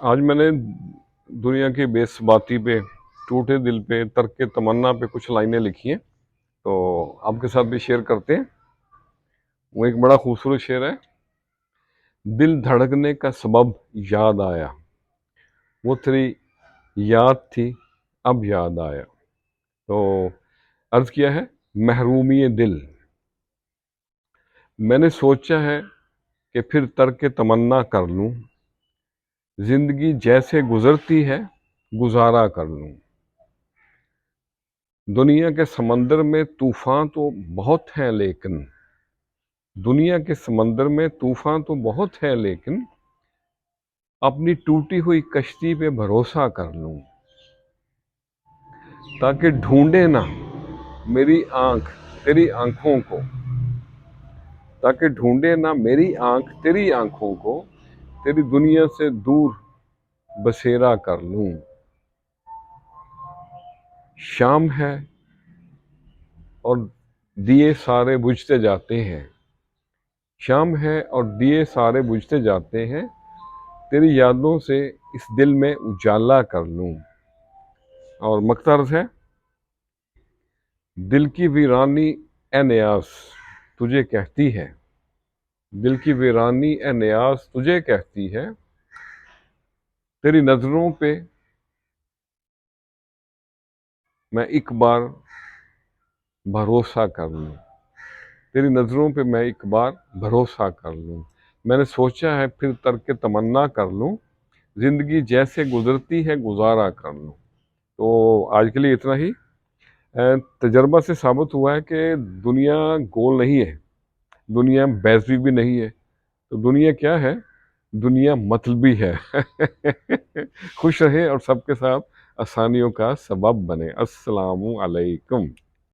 आज मैंने दुनिया की बेसबाती पे, टूटे दिल पे, तर्क तमन्ना पे कुछ लाइनें लिखी हैं, तो आपके साथ भी शेयर करते हैं। वो एक बड़ा खूबसूरत शेर है। दिल धड़कने का सबब याद आया, वो तेरी याद थी अब याद आया। तो अर्ज किया है, महरूमी दिल, मैंने सोचा है कि फिर तर्क तमन्ना कर लूं, जिंदगी जैसे गुजरती है गुजारा कर लूं। दुनिया के समंदर में तूफान तो बहुत है, लेकिन दुनिया के समंदर में तूफान तो बहुत है, लेकिन अपनी टूटी हुई कश्ती पे भरोसा कर लूं, ताकि ढूंढे ना मेरी आंख तेरी आंखों को, ताकि ढूंढे ना मेरी आंख तेरी आंखों को, तेरी दुनिया से दूर बसेरा कर लूं। शाम है और दिए सारे बुझते जाते हैं, शाम है और दिए सारे बुझते जाते हैं, तेरी यादों से इस दिल में उजाला कर लूं। और मकतर्ज है, दिल की वीरानी ए नियाज तुझे कहती है, दिल की वीरानी ए नियाज तुझे कहती है, तेरी नजरों पे मैं एक बार भरोसा कर लूं, तेरी नजरों पे मैं एक बार भरोसा कर लूं। मैंने सोचा है फिर तर्क तमन्ना कर लूं, जिंदगी जैसे गुजरती है गुजारा कर लूं। तो आज के लिए इतना ही। तजर्बा से साबित हुआ है कि दुनिया गोल नहीं है, दुनिया बैसवी भी नहीं है। तो दुनिया क्या है? दुनिया मतलबी है। खुश रहे और सबके साथ आसानियों का सबब बने। अस्सलामु अलैकुम।